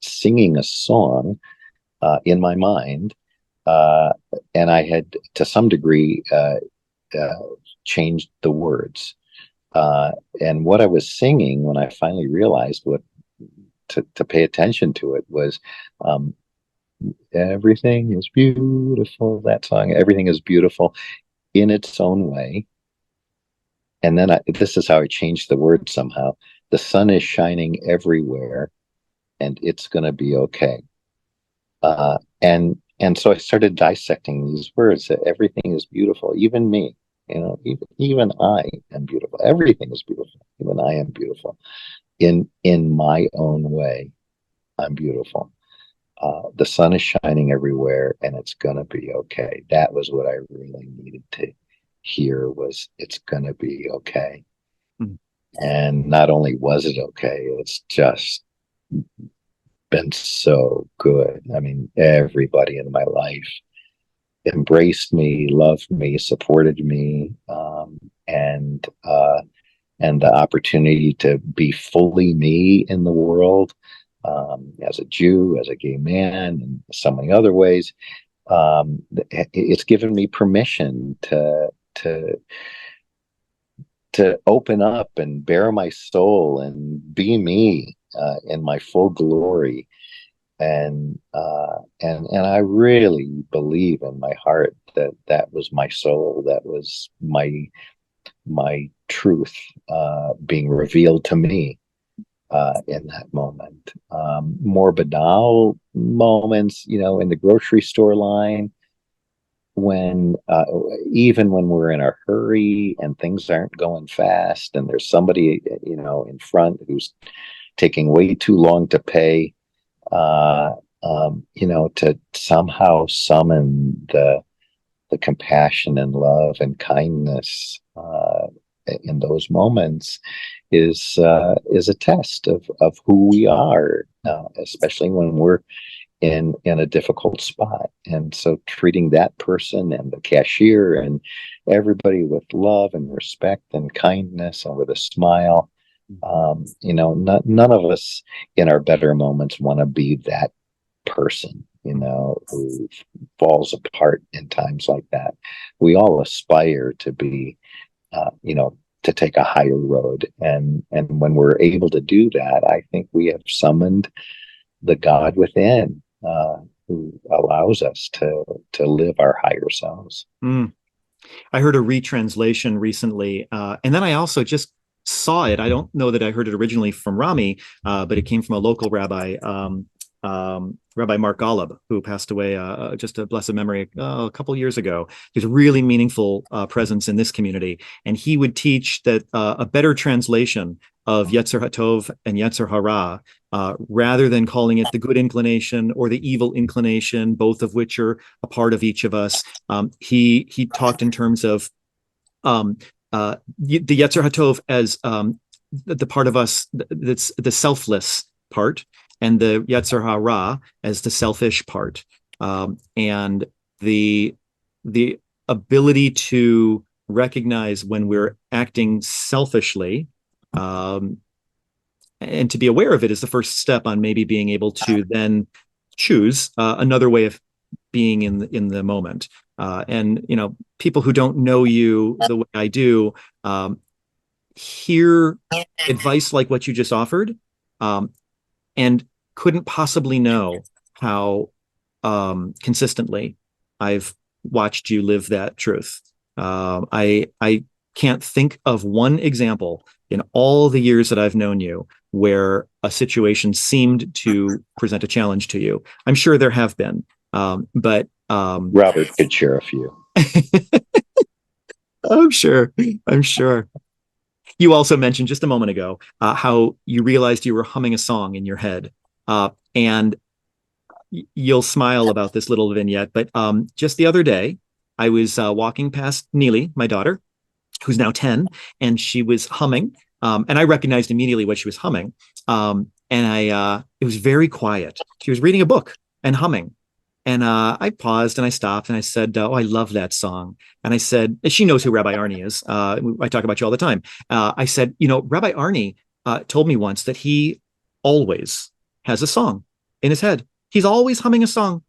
singing a song in my mind, uh, and I had to some degree uh, changed the words. And what I was singing, when I finally realized what to pay attention to it, was um, "Everything is beautiful." That song, "Everything is beautiful" in its own way. And then this is how I changed the word somehow. "The sun is shining everywhere, and it's going to be okay." And so I started dissecting these words. That everything is beautiful, even me. Even I am beautiful. Everything is beautiful. Even I am beautiful in my own way. I'm beautiful. The sun is shining everywhere, and it's gonna be okay. That was what I really needed to hear, was it's gonna be okay. Mm. And not only was it okay, it's just been so good. I mean, everybody in my life embraced me, loved me, supported me, and the opportunity to be fully me in the world, as a Jew, as a gay man, and so many other ways. It's given me permission to open up and bare my soul and be me in my full glory. And I really believe in my heart that that was my soul, that was my truth being revealed to me in that moment. More banal moments, in the grocery store line, when even when we're in a hurry and things aren't going fast, and there's somebody in front who's taking way too long to pay, uh, to somehow summon the compassion and love and kindness in those moments is a test of who we are, especially when we're in a difficult spot. And so treating that person and the cashier and everybody with love and respect and kindness and with a smile. None of us in our better moments want to be that person, who falls apart in times like that. We all aspire to be, to take a higher road. And when we're able to do that, I think we have summoned the God within, who allows us to live our higher selves. Mm. I heard a retranslation recently, and then I also just saw it. I don't know that I heard it originally from Rami, but it came from a local rabbi, Rabbi Mark Golub, who passed away, just a blessed memory, a couple years ago. He's a really meaningful presence in this community, and he would teach that a better translation of Yetzer HaTov and Yetzer Hara, rather than calling it the good inclination or the evil inclination, both of which are a part of each of us. He talked in terms of the Yetzer HaTov as the part of us that's the selfless part, and the Yetzer Hara as the selfish part, and the ability to recognize when we're acting selfishly, and to be aware of it is the first step on maybe being able to then choose another way of being in the moment. And people who don't know you the way I do hear advice like what you just offered, and couldn't possibly know how consistently I've watched you live that truth. I can't think of one example in all the years that I've known you where a situation seemed to present a challenge to you. I'm sure there have been, but Robert could share a few. I'm sure. I'm sure. You also mentioned just a moment ago how you realized you were humming a song in your head, and you'll smile about this little vignette. But just the other day, I was walking past Neely, my daughter, who's now 10, and she was humming. And I recognized immediately what she was humming. and it was very quiet. She was reading a book and humming. And I paused and I stopped and I said, "Oh, I love that song." And I said, and she knows who Rabbi Arnie is. I talk about you all the time. I said, Rabbi Arnie told me once that he always has a song in his head. He's always humming a song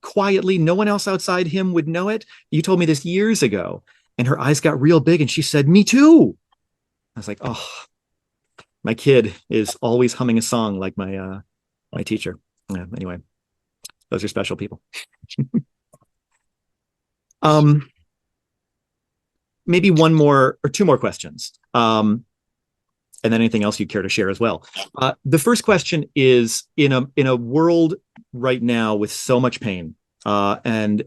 quietly. No one else outside him would know it. You told me this years ago. And her eyes got real big and she said, "Me too." I was like, "Oh, my kid is always humming a song like my teacher." Yeah, anyway, those are special people. Um, Maybe one more or two more questions. And then anything else you'd care to share as well. The first question is in a world right now with so much pain and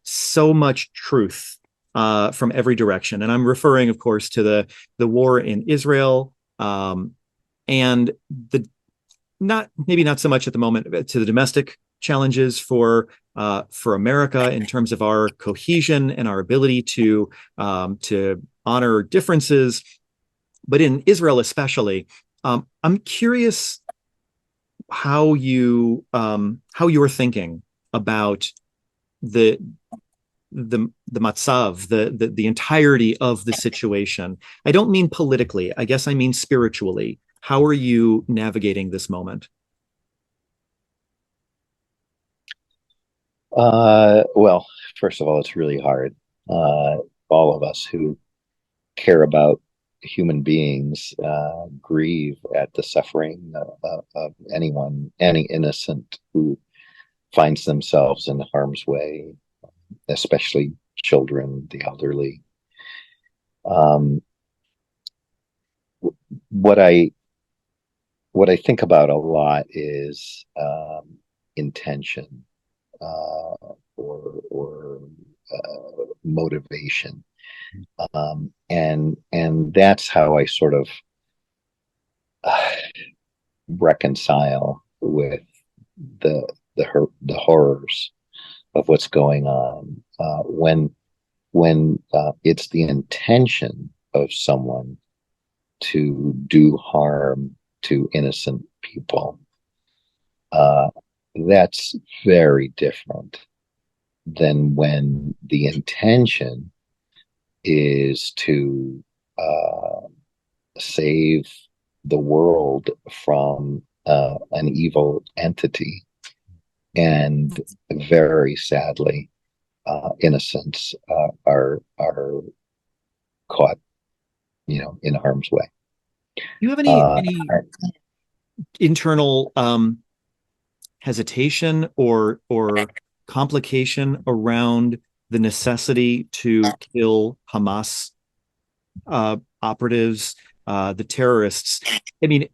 so much truth from every direction, and I'm referring, of course, to the war in Israel and the not maybe not so much at the moment to the domestic challenges for America in terms of our cohesion and our ability to honor differences, but in Israel especially. I'm curious how you're thinking about the the matzav, the entirety of the situation. I don't mean politically. I guess I mean spiritually. How are you navigating this moment? Well, first of all, it's really hard. All of us who care about human beings grieve at the suffering of anyone, any innocent who finds themselves in harm's way, especially children, the elderly. Um, what I what I think about a lot is intention uh, or motivation, and that's how I sort of uh, reconcile with the horrors of what's going on when it's the intention of someone to do harm to innocent people. Uh, that's very different than when the intention is to uh, save the world from an evil entity. And very sadly, innocents are caught, in harm's way. Do you have Uh, any internal hesitation or complication around the necessity to kill Hamas operatives, the terrorists? I mean,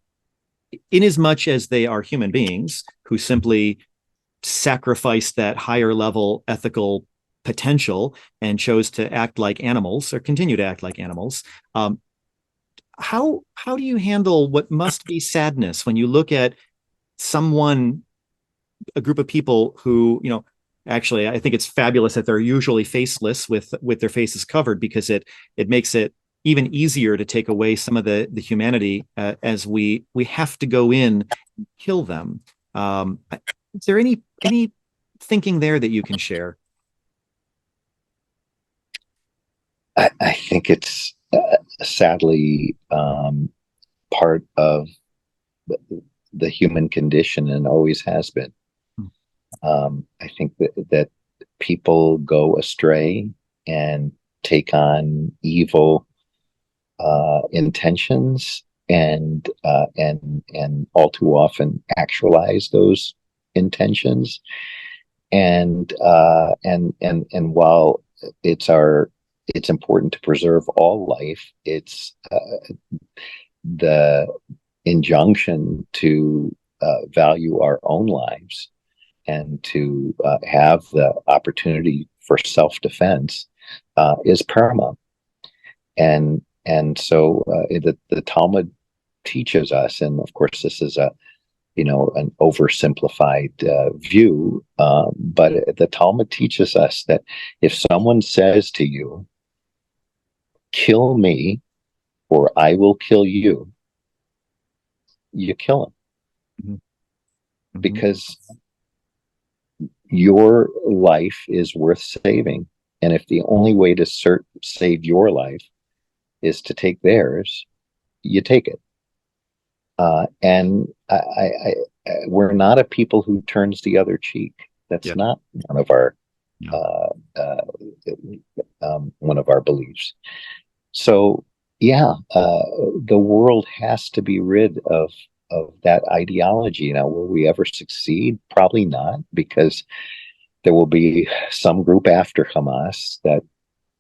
in as much as they are human beings who simply sacrificed that higher level ethical potential and chose to act like animals or continue to act like animals. How do you handle what must be sadness when you look at someone, a group of people who, actually, I think it's fabulous that they're usually faceless with their faces covered, because it makes it even easier to take away some of the humanity as we have to go in and kill them. Is there any thinking there that you can share? I think it's sadly part of the human condition and always has been. I think that people go astray and take on evil intentions and all too often actualize those intentions. And while it's important to preserve all life, it's the injunction to value our own lives and to have the opportunity for self-defense is paramount. And so the Talmud teaches us, and of course this is an oversimplified view, but the Talmud teaches us that if someone says to you, "Kill me, or I will kill you," you kill him. Mhm. because your life is worth saving. And if the only way to save your life is to take theirs, you take it. And we're not a people who turns the other cheek. That's Yeah. not one of our Yeah. uh, one of our beliefs. So, yeah, the world has to be rid of that ideology. Now, will we ever succeed? Probably not, because there will be some group after Hamas that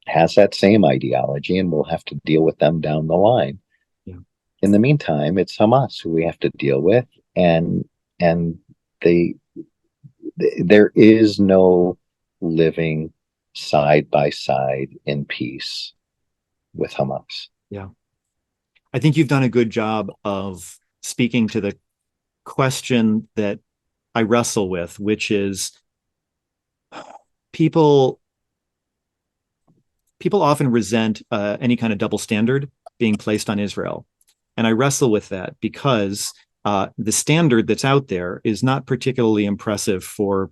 has that same ideology, and we'll have to deal with them down the line. Yeah. In the meantime, it's Hamas who we have to deal with, and they there is no living side by side in peace with Hamas. Yeah. I think you've done a good job of speaking to the question that I wrestle with, which is people people often resent any kind of double standard being placed on Israel. And I wrestle with that because the standard that's out there is not particularly impressive for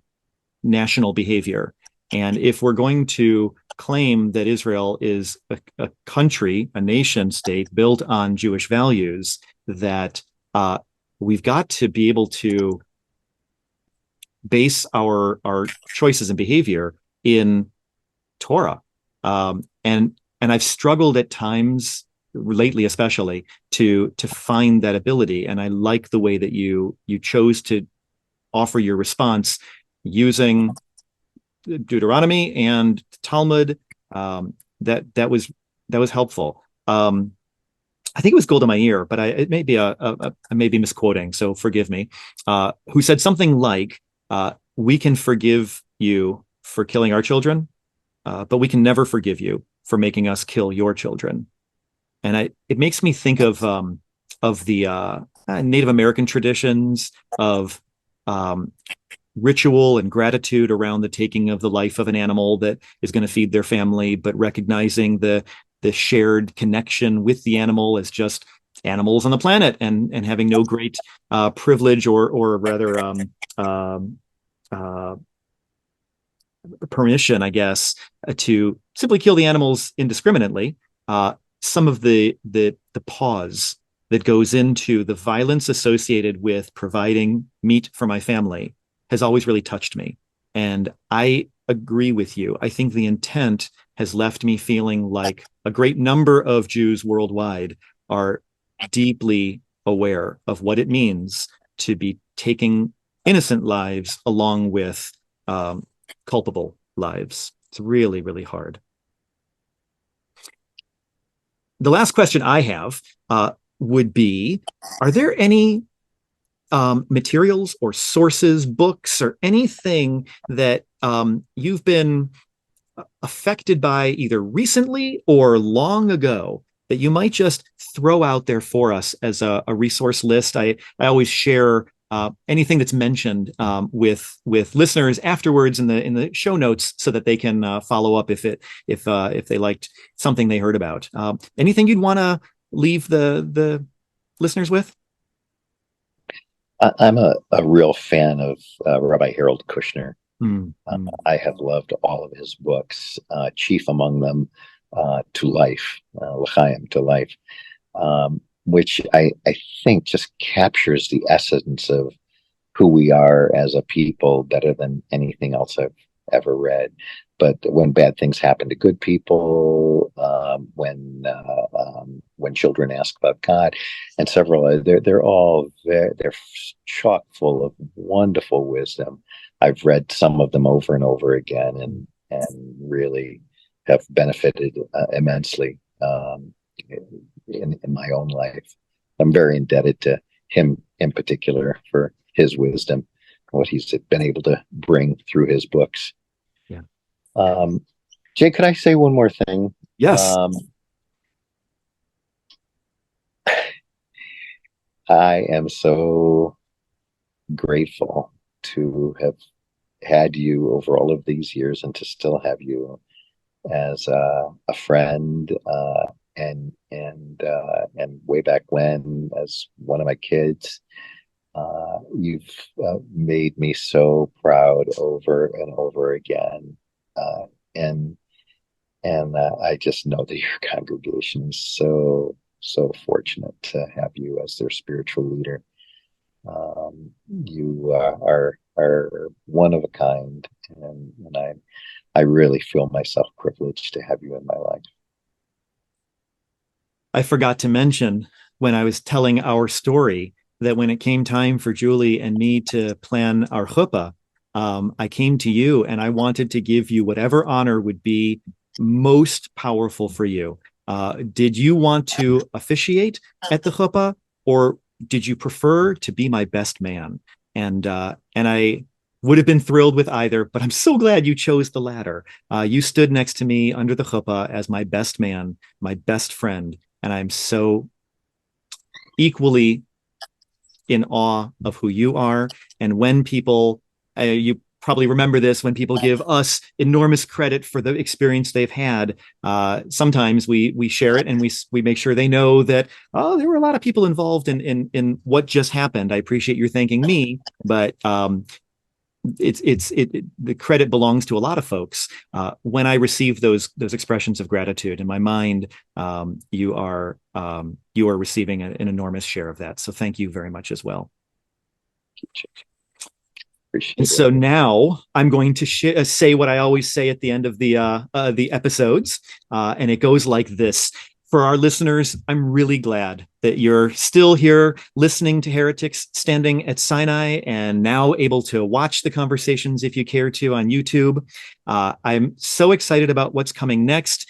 national behavior. And if we're going to claim that Israel is a country, a nation state built on Jewish values, that we've got to be able to base our choices and behavior in Torah. And I've struggled at times lately, especially to find that ability. And I like the way that you chose to offer your response using Deuteronomy and Talmud. That was helpful. I think it was Golda Meir, but it may be I may be misquoting, so forgive me. Who said something like, "We can forgive you for killing our children, but we can never forgive you for making us kill your children." And it makes me think of the Native American traditions of um, ritual and gratitude around the taking of the life of an animal that is going to feed their family, but recognizing the shared connection with the animal as just animals on the planet, and having no great privilege or rather uh, permission, I guess, to simply kill the animals indiscriminately. Some of the pause that goes into the violence associated with providing meat for my family has always really touched me. And I agree with you. I think the intent has left me feeling like a great number of Jews worldwide are deeply aware of what it means to be taking innocent lives along with culpable lives. It's really, really hard. The last question I have would be, are there any materials or sources, books, or anything that you've been affected by either recently or long ago that you might just throw out there for us as a resource list? I always share anything that's mentioned with listeners afterwards in the show notes so that they can follow up if they liked something they heard about. Anything you'd want to leave the listeners with? I'm a real fan of Rabbi Harold Kushner. Mm-hmm. I have loved all of his books, chief among them, To Life, L'chaim, To Life, which I think just captures the essence of who we are as a people better than anything else I've ever read. But when bad things happen to good people, when children ask about God, and several, they're chock full of wonderful wisdom. I've read some of them over and over again, and really have benefited immensely in my own life. I'm very indebted to him in particular for his wisdom, what he's been able to bring through his books. Yeah. Um, Jay, could I say one more thing? Yes. Um, I am so grateful to have had you over all of these years and to still have you as a friend, and way back when as one of my kids. You've made me so proud over and over again, and I just know that your congregation is so fortunate to have you as their spiritual leader. You are one of a kind, and I really feel myself privileged to have you in my life. I forgot to mention when I was telling our story that when it came time for Julie and me to plan our chuppah, I came to you and I wanted to give you whatever honor would be most powerful for you. Did you want to officiate at the chuppah, or did you prefer to be my best man? And I would have been thrilled with either, but I'm so glad you chose the latter. You stood next to me under the chuppah as my best man, my best friend, and I'm so equally in awe of who you are. And when people, you probably remember this, when people give us enormous credit for the experience they've had, sometimes we share it and we make sure they know that, oh, there were a lot of people involved in what just happened. I appreciate you thanking me, but the credit belongs to a lot of folks. When I receive those expressions of gratitude in my mind, you are receiving an enormous share of that. So thank you very much as well. Appreciate and it. so now I'm going to say what I always say at the end of the episodes, and it goes like this. For our listeners, I'm really glad that you're still here listening to Heretics Standing at Sinai and now able to watch the conversations if you care to on YouTube. I'm so excited about what's coming next.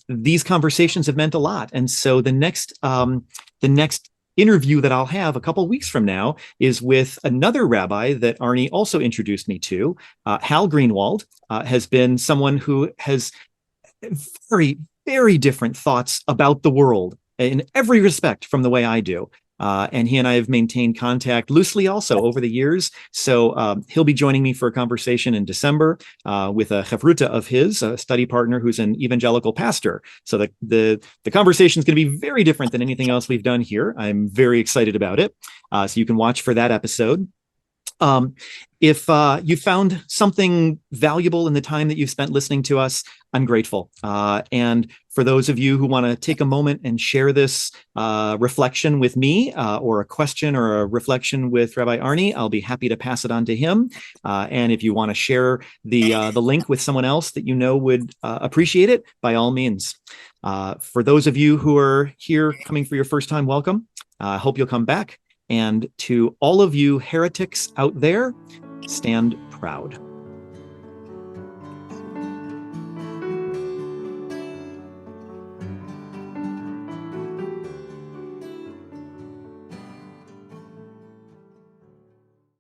These conversations have meant a lot. And so the next interview that I'll have a couple weeks from now is with another rabbi that Arnie also introduced me to. Hal Greenwald has been someone who has very, very different thoughts about the world in every respect from the way I do. And he and I have maintained contact loosely also over the years. So he'll be joining me for a conversation in December with a chevruta of his, a study partner who's an evangelical pastor. So the conversation is going to be very different than anything else we've done here. I'm very excited about it. So you can watch for that episode. If you found something valuable in the time that you've spent listening to us, I'm grateful. And for those of you who want to take a moment and share this reflection with me, or a question or a reflection with Rabbi Arnie, I'll be happy to pass it on to him. And if you want to share the link with someone else that you know would appreciate it, by all means. For those of you who are here coming for your first time, welcome. I hope you'll come back. And to all of you heretics out there, stand proud.